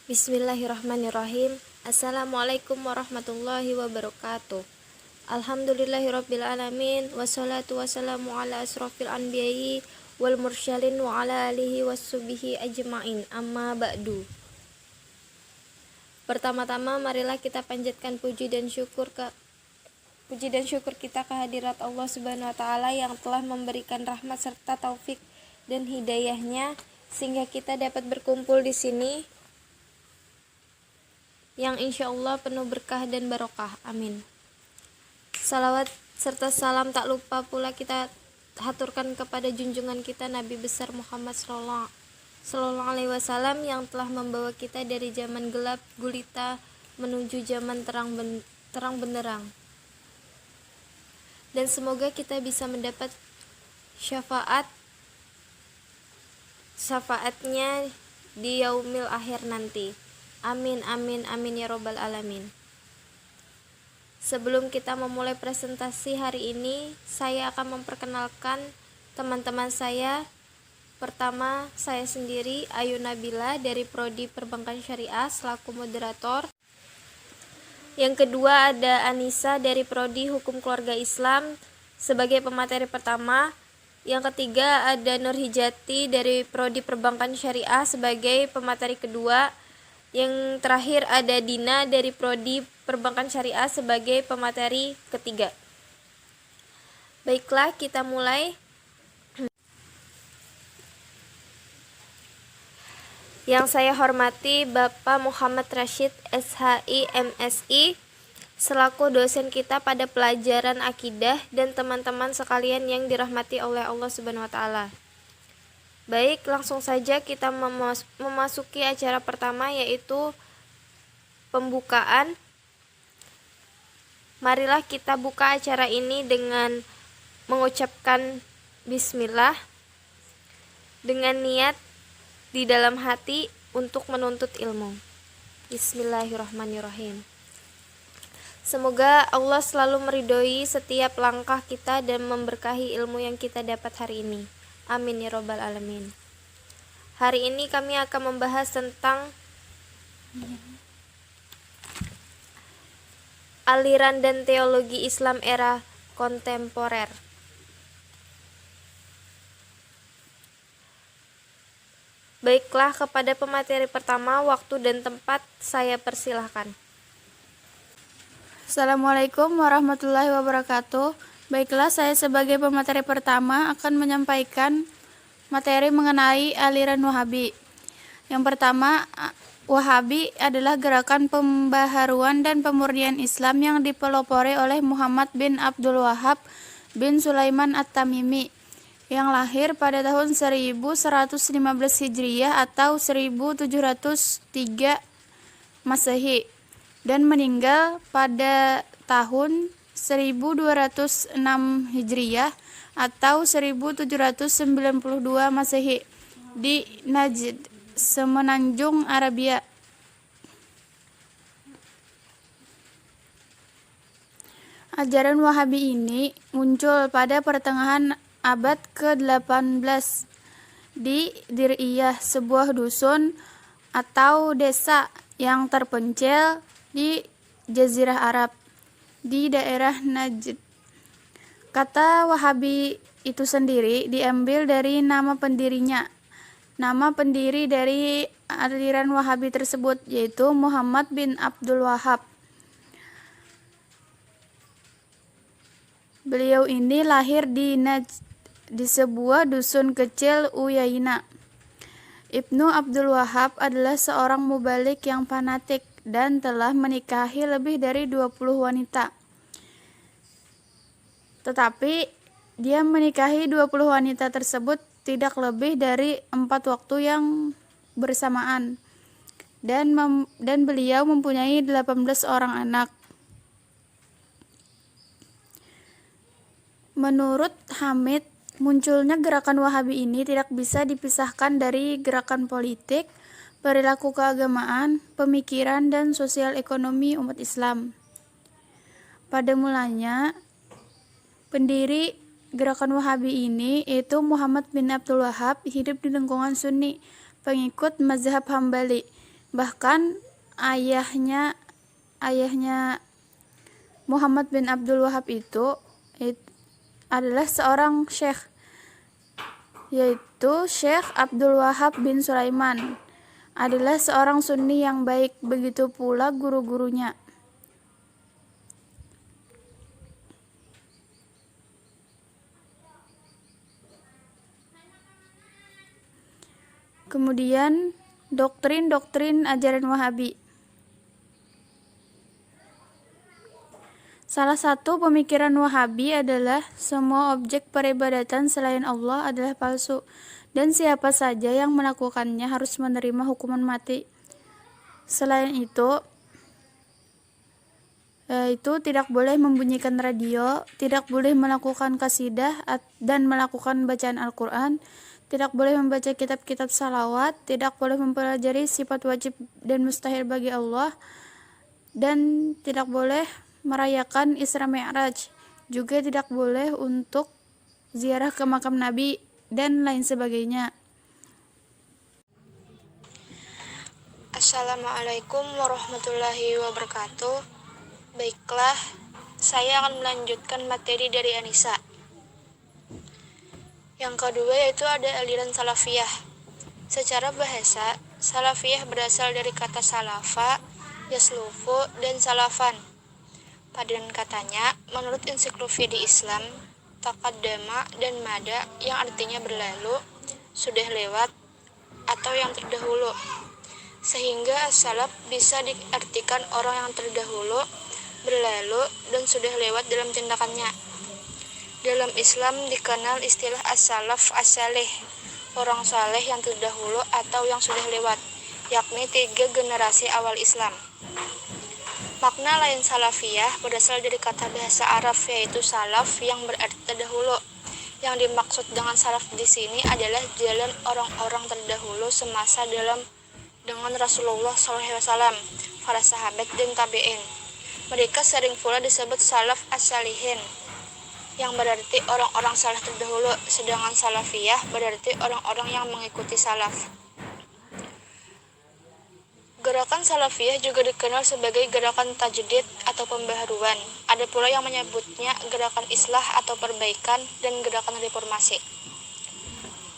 Bismillahirrahmanirrahim. Assalamualaikum warahmatullahi wabarakatuh. Alhamdulillahirabbil alamin wassalatu wassalamu ala asrofil anbiya'i wal mursyalin wa ala alihi wassubihi ajma'in. Amma ba'du. Pertama-tama marilah kita panjatkan puji dan syukur kita kehadirat Allah Subhanahu wa taala yang telah memberikan rahmat serta taufik dan hidayahnya sehingga kita dapat berkumpul di sini yang insya Allah penuh berkah dan barokah. Amin. Salawat serta salam tak lupa pula kita haturkan kepada junjungan kita Nabi besar Muhammad Sallallahu Alaihi Wasallam yang telah membawa kita dari zaman gelap gulita menuju zaman terang benderang. Dan semoga kita bisa mendapat syafaatnya di yaumil akhir nanti. Amin amin amin ya robbal alamin. Sebelum kita memulai presentasi hari ini, saya akan memperkenalkan teman-teman saya. Pertama, saya sendiri Ayu Nabila dari Prodi Perbankan Syariah selaku moderator. Yang kedua ada Anissa dari Prodi Hukum Keluarga Islam sebagai pemateri pertama. Yang ketiga ada Nur Hijati dari Prodi Perbankan Syariah sebagai pemateri kedua. Yang terakhir ada Dina dari Prodi Perbankan Syariah sebagai pemateri ketiga. Baiklah, kita mulai. Yang saya hormati Bapak Muhammad Rashid SHI MSI selaku dosen kita pada pelajaran akidah dan teman-teman sekalian yang dirahmati oleh Allah Subhanahu wa taala. Baik, langsung saja kita memasuki acara pertama yaitu pembukaan. Marilah kita buka acara ini dengan mengucapkan bismillah dengan niat di dalam hati untuk menuntut ilmu. Bismillahirrahmanirrahim. Semoga Allah selalu meridhoi setiap langkah kita dan memberkahi ilmu yang kita dapat hari ini. Amin ya robbal alamin. Hari ini kami akan membahas tentang aliran dan teologi Islam era kontemporer. Baiklah, kepada pemateri pertama, waktu dan tempat saya persilahkan. Assalamualaikum warahmatullahi wabarakatuh. Baiklah, saya sebagai pemateri pertama akan menyampaikan materi mengenai aliran Wahabi. Yang pertama, Wahabi adalah gerakan pembaharuan dan pemurnian Islam yang dipelopori oleh Muhammad bin Abdul Wahhab bin Sulaiman At-Tamimi yang lahir pada tahun 1115 Hijriyah atau 1703 Masehi dan meninggal pada tahun 1206 Hijriyah atau 1792 Masehi di Najd, Semenanjung Arabia. Ajaran Wahabi ini muncul pada pertengahan abad ke-18 di Diriyah, sebuah dusun atau desa yang terpencil di Jazirah Arab di daerah Najd. Kata Wahabi itu sendiri diambil dari nama pendirinya. Nama pendiri dari aliran Wahabi tersebut yaitu Muhammad bin Abdul Wahhab. Beliau ini lahir di Najd, di sebuah dusun kecil Uyaina. Ibnu Abdul Wahhab adalah seorang mubalik yang fanatik dan telah menikahi lebih dari 20 wanita. Tetapi dia menikahi 20 wanita tersebut tidak lebih dari 4 waktu yang bersamaan. Dan beliau mempunyai 18 orang anak. Menurut Hamid, munculnya gerakan Wahabi ini tidak bisa dipisahkan dari gerakan politik, perilaku keagamaan, pemikiran, dan sosial ekonomi umat Islam. Pada mulanya, pendiri gerakan Wahabi ini yaitu Muhammad bin Abdul Wahhab hidup di lingkungan Sunni, pengikut mazhab Hambali. Bahkan ayahnya Muhammad bin Abdul Wahab itu adalah seorang syekh, yaitu Syekh Abdul Wahab bin Sulaiman adalah seorang Sunni yang baik, begitu pula guru-gurunya. Kemudian doktrin-doktrin ajaran Wahabi. Salah satu pemikiran Wahabi adalah semua objek peribadatan selain Allah adalah palsu, dan siapa saja yang melakukannya harus menerima hukuman mati. Selain itu tidak boleh membunyikan radio, tidak boleh melakukan kasidah dan melakukan bacaan Al-Quran, tidak boleh membaca kitab-kitab salawat, tidak boleh mempelajari sifat wajib dan mustahil bagi Allah, dan tidak boleh merayakan Isra Mi'raj. Juga tidak boleh untuk ziarah ke makam Nabi dan lain sebagainya. Assalamualaikum warahmatullahi wabarakatuh. Baiklah, saya akan melanjutkan materi dari Anissa. Yang kedua yaitu ada aliran salafiyah. Secara bahasa, salafiyah berasal dari kata salafa, yaslufu, dan salafan. Padanan katanya, menurut ensiklopedia Islam, taqaddama dan mada yang artinya berlalu, sudah lewat, atau yang terdahulu. Sehingga as-salaf bisa diartikan orang yang terdahulu, berlalu, dan sudah lewat dalam tindakannya. Dalam Islam dikenal istilah as-salaf as-saleh, orang saleh yang terdahulu atau yang sudah lewat, yakni 3 generasi awal Islam. Makna lain salafiyah berasal dari kata bahasa Arab, yaitu salaf yang berarti terdahulu. Yang dimaksud dengan salaf di sini adalah jalan orang-orang terdahulu semasa dengan Rasulullah SAW, para sahabat dan tabi'in. Mereka sering pula disebut salaf as-salihin, yang berarti orang-orang saleh terdahulu, sedangkan salafiyah berarti orang-orang yang mengikuti salaf. Gerakan salafiyah juga dikenal sebagai gerakan tajdid atau pembaharuan. Ada pula yang menyebutnya gerakan islah atau perbaikan dan gerakan reformasi.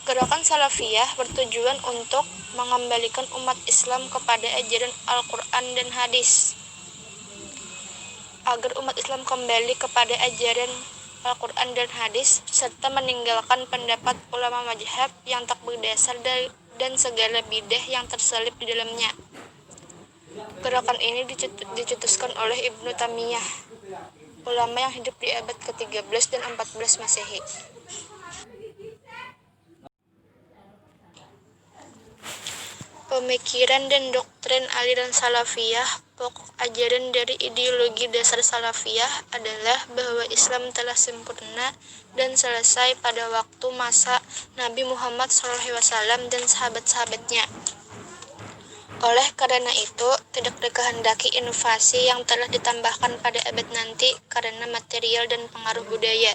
Gerakan salafiyah bertujuan untuk mengembalikan umat Islam kepada ajaran Al-Quran dan hadis. Agar umat Islam kembali kepada ajaran Al-Quran dan hadis, serta meninggalkan pendapat ulama mazhab yang tak berdasar dan segala bidah yang terselip di dalamnya. Gerakan ini dicetuskan oleh Ibnu Taimiyah, ulama yang hidup di abad ke-13 dan 14 Masehi. Pemikiran dan doktrin aliran salafiyah. Pokok ajaran dari ideologi dasar salafiyah adalah bahwa Islam telah sempurna dan selesai pada waktu masa Nabi Muhammad SAW dan sahabat-sahabatnya. Oleh karena itu, tidak dikehendaki inovasi yang telah ditambahkan pada abad nanti karena material dan pengaruh budaya.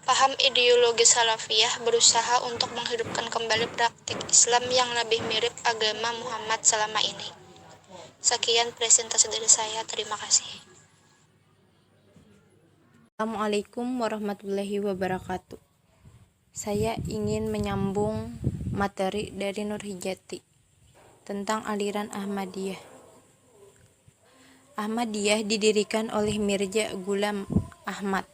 Paham ideologi salafiyah berusaha untuk menghidupkan kembali praktik Islam yang lebih mirip agama Muhammad selama ini. Sekian presentasi dari saya, terima kasih. Assalamualaikum warahmatullahi wabarakatuh. Saya ingin menyambung materi dari Nur Hijati tentang aliran Ahmadiyah. Ahmadiyah didirikan oleh Mirza Ghulam Ahmad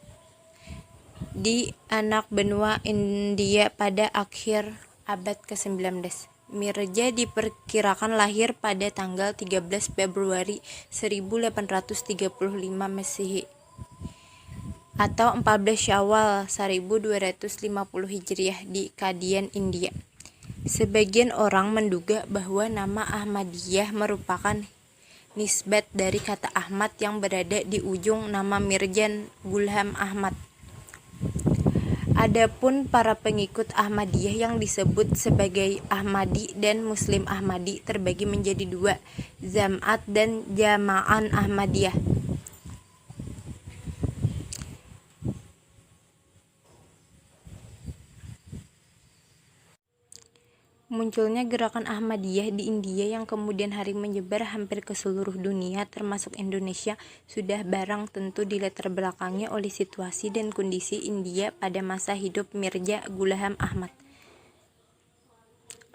di anak benua India pada akhir abad ke-19. Mirza diperkirakan lahir pada tanggal 13 Februari 1835 Masehi atau 14 Syawal 1250 Hijriah di Kadian, India. Sebagian orang menduga bahwa nama Ahmadiyah merupakan nisbat dari kata Ahmad yang berada di ujung nama Mirza Ghulam Ahmad. Adapun para pengikut Ahmadiyah yang disebut sebagai Ahmadi dan Muslim Ahmadi terbagi menjadi 2, Zam'at dan Jama'an Ahmadiyah. Munculnya gerakan Ahmadiyah di India yang kemudian hari menyebar hampir ke seluruh dunia termasuk Indonesia sudah barang tentu dilatar belakangi oleh situasi dan kondisi India pada masa hidup Mirza Ghulam Ahmad.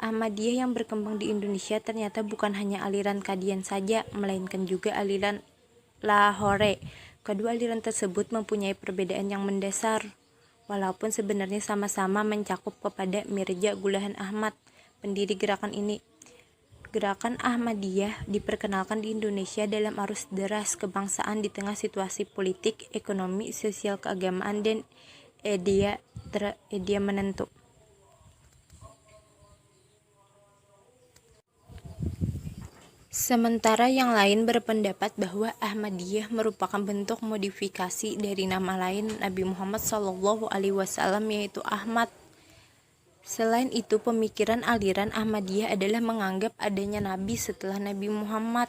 Ahmadiyah yang berkembang di Indonesia ternyata bukan hanya aliran Qadian saja, melainkan juga aliran Lahore. Kedua aliran tersebut mempunyai perbedaan yang mendasar, walaupun sebenarnya sama-sama mencakup kepada Mirza Ghulam Ahmad, pendiri gerakan ini. Gerakan Ahmadiyah diperkenalkan di Indonesia dalam arus deras kebangsaan di tengah situasi politik, ekonomi, sosial, keagamaan, dan idea menentu. Sementara yang lain berpendapat bahwa Ahmadiyah merupakan bentuk modifikasi dari nama lain Nabi Muhammad SAW yaitu Ahmad. Selain itu, pemikiran aliran Ahmadiyah adalah menganggap adanya Nabi setelah Nabi Muhammad.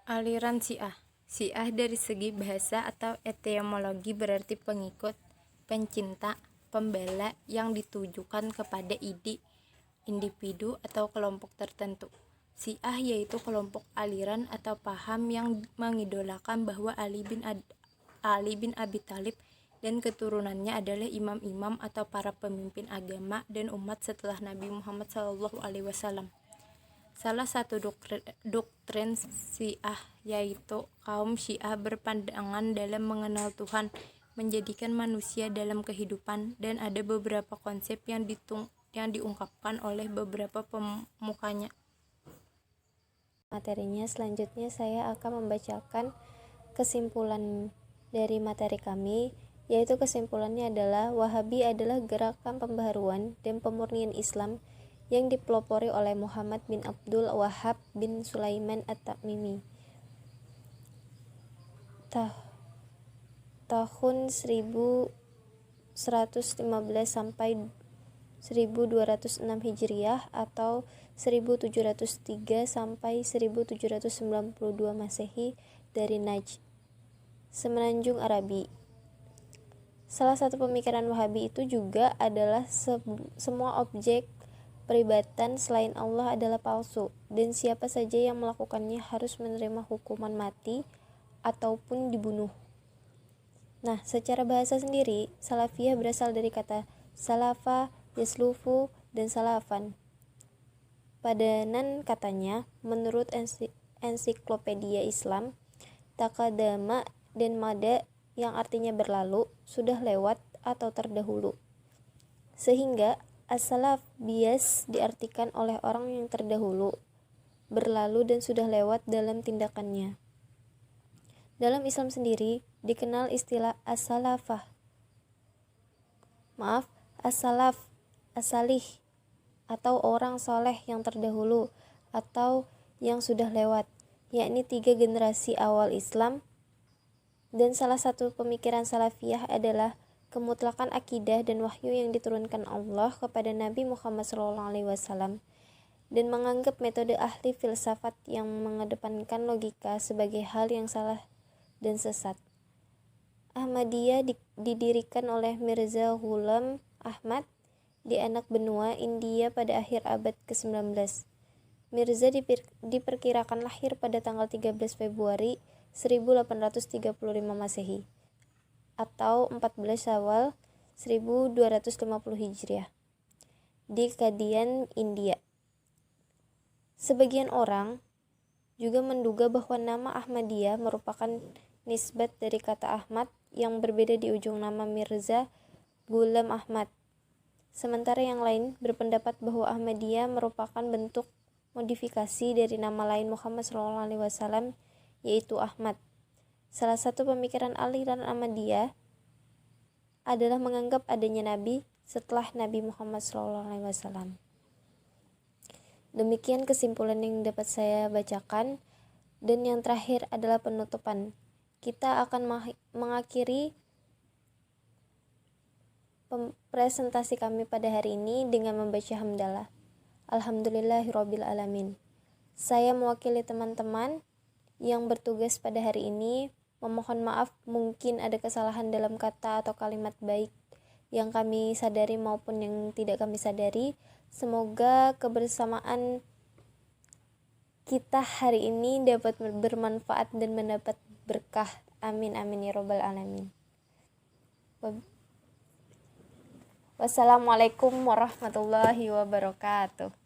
Aliran Syiah. Syiah dari segi bahasa atau etimologi berarti pengikut, pencinta, pembela yang ditujukan kepada individu atau kelompok tertentu. Syiah yaitu kelompok aliran atau paham yang mengidolakan bahwa Ali bin Abi Thalib dan keturunannya adalah imam-imam atau para pemimpin agama dan umat setelah Nabi Muhammad SAW. Salah satu doktrin Syiah yaitu kaum Syiah berpandangan dalam mengenal Tuhan, menjadikan manusia dalam kehidupan, dan ada beberapa konsep yang diungkapkan oleh beberapa pemukanya. Materinya selanjutnya saya akan membacakan kesimpulan dari materi kami, yaitu kesimpulannya adalah Wahabi adalah gerakan pembaharuan dan pemurnian Islam yang dipelopori oleh Muhammad bin Abdul Wahhab bin Sulaiman At-Tamimi tahun 1115 sampai 1206 Hijriah atau 1703 sampai 1792 Masehi dari Najd, Semenanjung Arabi. Salah satu pemikiran Wahabi itu juga adalah semua objek peribadatan selain Allah adalah palsu, dan siapa saja yang melakukannya harus menerima hukuman mati ataupun dibunuh. Nah, secara bahasa sendiri, Salafiyah berasal dari kata salafa, yaslufu, dan salafan. Padanan katanya, menurut ensiklopedia Islam, takadama dan mada yang artinya berlalu, sudah lewat atau terdahulu. Sehingga as-salaf bias diartikan oleh orang yang terdahulu, berlalu dan sudah lewat dalam tindakannya. Dalam Islam sendiri dikenal istilah as-salaf, as-salih, atau orang soleh yang terdahulu atau yang sudah lewat, yakni 3 generasi awal Islam. Dan salah satu pemikiran Salafiyah adalah kemutlakan akidah dan wahyu yang diturunkan Allah kepada Nabi Muhammad SAW, dan menganggap metode ahli filsafat yang mengedepankan logika sebagai hal yang salah dan sesat. Ahmadiyah didirikan oleh Mirza Ghulam Ahmad di Anak Benua, India pada akhir abad ke-19. Mirza diperkirakan lahir pada tanggal 13 Februari 1835 Masehi atau 14 Syawal 1250 Hijriah di Qadian, India. Sebagian orang juga menduga bahwa nama Ahmadiyah merupakan nisbat dari kata Ahmad yang berbeda di ujung nama Mirza Ghulam Ahmad. Sementara yang lain berpendapat bahwa Ahmadiyah merupakan bentuk modifikasi dari nama lain Muhammad SAW, yaitu Ahmad. Salah satu pemikiran aliran Ahmadiyah adalah menganggap adanya Nabi setelah Nabi Muhammad SAW. Demikian kesimpulan yang dapat saya bacakan, dan yang terakhir adalah penutupan. Kita akan mengakhiri presentasi kami pada hari ini dengan membaca hamdalah. Alhamdulillahirabbil alamin. Saya mewakili teman-teman yang bertugas pada hari ini memohon maaf mungkin ada kesalahan dalam kata atau kalimat baik yang kami sadari maupun yang tidak kami sadari. Semoga kebersamaan kita hari ini dapat bermanfaat dan mendapat berkah. Amin amin ya robbal alamin. Wassalamualaikum warahmatullahi wabarakatuh.